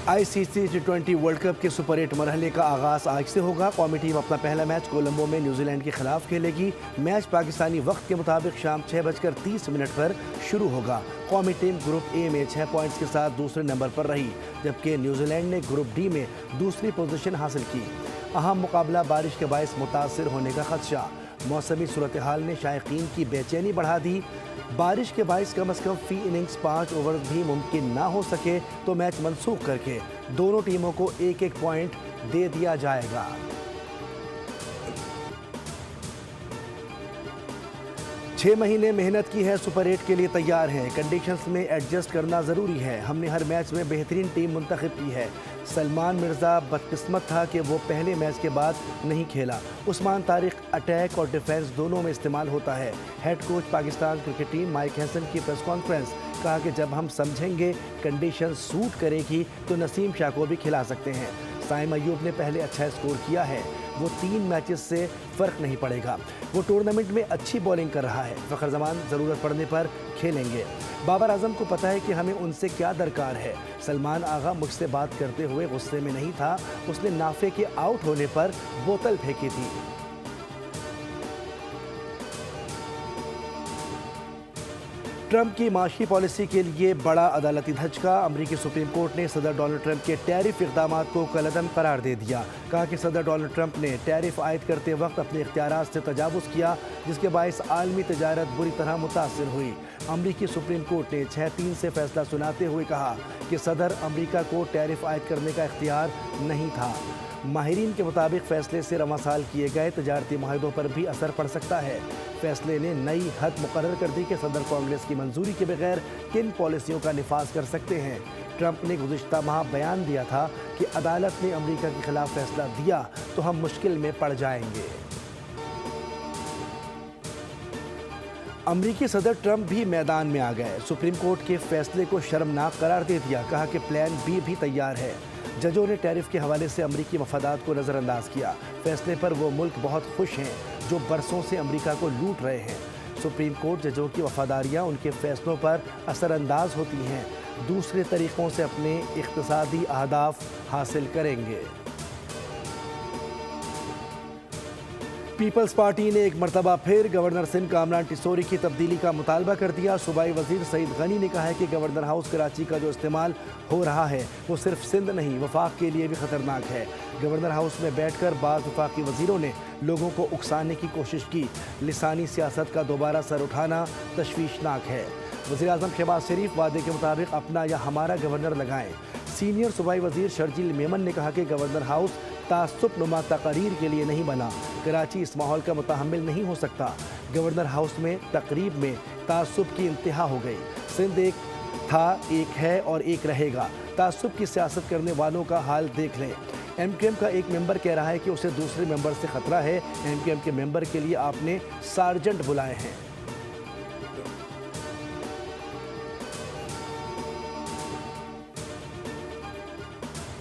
ICC T20 world cup के super 8 मरहले का आगाज़ आज से होगा। कौमी टीम अपना पहला मैच कोलंबो में न्यूजीलैंड के खिलाफ खेलेगी। मैच पाकिस्तानी वक्त के मुताबिक शाम 6:30 पर शुरू होगा। कौमी टीम ग्रुप ए में 6 पॉइंट्स के साथ दूसरे नंबर पर रही, जबकि न्यूजीलैंड ने ग्रुप डी में दूसरी पोजीशन हासिल की। अहम मुकाबला बारिश के बायस मुतासर होने का खदशा। मौसमी सूरत हाल ने शायकीन की बेचैनी बढ़ा दी। बारिश के बायस कम से कम फी इनिंग्स 5 ओवर भी मुमकिन ना हो सके तो मैच मनसूख करके दोनों टीमों को एक एक पॉइंट दे दिया जाएगा। छह महीने मेहनत की है, सुपर 8 के लिए तैयार हैं। कंडीशंस में एडजस्ट करना ज़रूरी है। हमने हर मैच में बेहतरीन टीम मुंतखब की है। सलमान मिर्ज़ा बदकिस्मत था कि वो पहले मैच के बाद नहीं खेला। उस्मान तारिक अटैक और डिफेंस दोनों में इस्तेमाल होता है। Head coach Pakistan cricket team mic Hesson की प्रेस कॉन्फ्रेंस, कहा कि जब हम समझेंगे कंडीशन सूट करेगी तो नसीम शाह को भी खिला सकते हैं। साइम अयूब ने पहले अच्छा स्कोर किया है, वो 3 मैचेस से फ़र्क नहीं पड़ेगा। वो टूर्नामेंट में अच्छी बॉलिंग कर रहा है। फ़खर जमान ज़रूरत पड़ने पर खेलेंगे। बाबर आजम को पता है कि हमें उनसे क्या दरकार है। सलमान आगा मुझसे बात करते हुए गुस्से में नहीं था, उसने नाफे के आउट होने पर बोतल फेंकी थी। ट्रंप की माशी पॉलिसी के लिए बड़ा अदालती धचका। अमरीकी सुप्रीम कोर्ट ने सदर डोनाल्ड ट्रंप के टैरिफ इक़दामात को कलअदम करार दे दिया। कहा कि सदर डोनाल्ड ट्रंप ने टैरिफ आयद करते वक्त अपने इख्तियारात से तजावुज़ किया, जिसके बायस आलमी तजारत बुरी तरह मुतासिर हुई। अमरीकी सुप्रीम कोर्ट ने 6-3 से फैसला सुनाते हुए कहा कि सदर अमरीका को टैरिफ आयद करने का इख्तियार नहीं था। माहिरीन के मुताबिक फैसले से रवासाल किए गए तजारती माहिदों पर भी असर पड़ सकता है। फैसले ने नई हद मुकर्रर कर दी कि सदर कांग्रेस की मंजूरी के बगैर किन पॉलिसियों का निफाज कर सकते हैं। ट्रंप ने गुज़िश्ता माह बयान दिया था कि अदालत ने अमरीका के खिलाफ फैसला दिया तो हम मुश्किल में पड़ जाएंगे। अमरीकी सदर ट्रंप भी मैदान में आ गए। सुप्रीम कोर्ट के फैसले को शर्मनाक करार दे दिया। कहा कि प्लान बी भी तैयार है। जजों ने टैरिफ के हवाले से अमरीकी मफादात को नज़रअंदाज किया। फैसले पर वो मुल्क बहुत खुश हैं जो बरसों से अमरीका को लूट रहे हैं। सुप्रीम कोर्ट जजों की वफादारियाँ उनके फैसलों पर असरअंदाज होती हैं, दूसरे तरीक़ों से अपने इक़्तिसादी अहदाफ हासिल करेंगे। पीपल्स पार्टी ने एक मरतबा फिर गवर्नर सिंध कामरान टिसोरी की तब्दीली का मुतालबा कर दिया। सूबाई वजीर सईद गनी ने कहा है कि गवर्नर हाउस कराची का जो इस्तेमाल हो रहा है वो सिर्फ सिंध नहीं वफाक के लिए भी ख़तरनाक है। गवर्नर हाउस में बैठकर बाज़ वफाकी वजीरों ने लोगों को उकसाने की कोशिश की। लिसानी सियासत का दोबारा सर उठाना तशवीशनाक है। वज़ीर आज़म शहबाज शरीफ वादे के मुताबिक अपना या हमारा गवर्नर लगाएं। सीनियर सूबाई वजीर शर्जील मेमन ने कहा कि गवर्नर हाउस तासुब नुमा तकरीर के लिए नहीं बना। कराची इस माहौल का मुतहम्मिल नहीं हो सकता। गवर्नर हाउस में तकरीब में तासुब की इंतहा हो गई। सिंध एक था, एक है और एक रहेगा। तासुब की सियासत करने वालों का हाल देख लें। MQM का एक मेंबर कह रहा है कि उसे दूसरे मेंबर से खतरा है। MQM के मेंबर के लिए आपने सार्जेंट बुलाए हैं।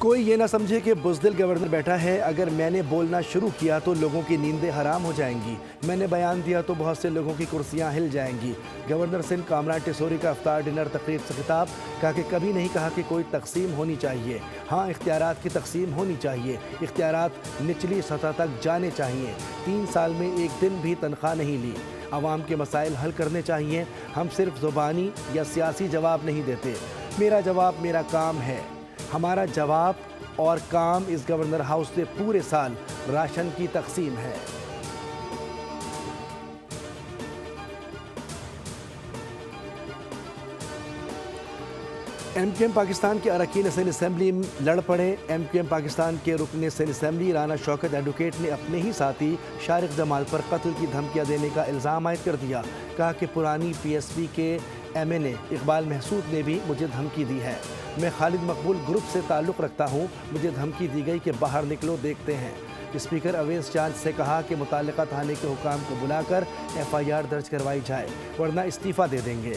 कोई ये ना समझे कि बुज़दिल गवर्नर बैठा है। अगर मैंने बोलना शुरू किया तो लोगों की नींदें हराम हो जाएंगी। मैंने बयान दिया तो बहुत से लोगों की कुर्सियां हिल जाएंगी। गवर्नर सिंध कामरान टिसोरी का इफ्तार डिनर तकरीब से खिताब। कहा कि कभी नहीं कहा कि कोई तकसीम होनी चाहिए। हाँ, इख्तियारात की तकसीम होनी चाहिए। इख्तियारात निचली सतह तक जाने चाहिए। 3 साल में एक दिन भी तनख्वाह नहीं ली। आवाम के मसाइल हल करने चाहिए। हम सिर्फ ज़ुबानी या सियासी जवाब नहीं देते। मेरा जवाब मेरा काम है। हमारा जवाब और काम इस गवर्नर हाउस से पूरे साल राशन की तकसीम है। MQM पाकिस्तान के अरकान सिंध असम्बली लड़ पड़े। MQM पाकिस्तान के रुकन सिंध असम्बली राना शौकत एडवोकेट ने अपने ही साथी शारिक जमाल पर कत्ल की धमकियां देने का इल्ज़ाम आयद कर दिया। कहा कि पुरानी PSP के MNA इकबाल महसूद ने भी मुझे धमकी दी है। मैं खालिद मकबूल ग्रुप से ताल्लुक़ रखता हूँ। मुझे धमकी दी गई कि बाहर निकलो, देखते हैं। स्पीकर अवेस चांद से कहा कि मुतालिका थाने के हुकाम को बुलाकर FIR दर्ज करवाई जाए, वरना इस्तीफ़ा दे देंगे।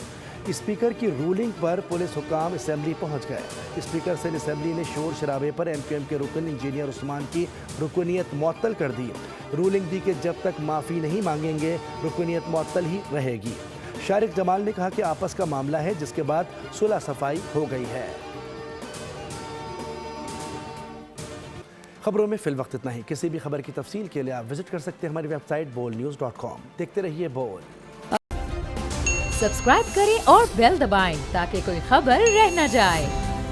स्पीकर की रूलिंग पर पुलिस हुकाम असम्बली पहुँच गए। स्पीकर सिंध असम्बली ने शोर शराबे पर MQM के रुकन इंजीनियर उस्मान की रुकनीत मुअत्तल कर दी। रूलिंग दी कि जब तक माफ़ी नहीं मांगेंगे रुकनीत मुअत्तल ही रहेगी। शारिक जमाल ने कहा कि आपस का मामला है, जिसके बाद सुलह सफाई हो गई है। खबरों में फिल वक्त इतना ही। किसी भी खबर की तफसील के लिए आप विजिट कर सकते हैं हमारी वेबसाइट bolnews.com। देखते रहिए बोल। सब्सक्राइब करें और बेल दबाएं ताकि कोई खबर रह न जाए।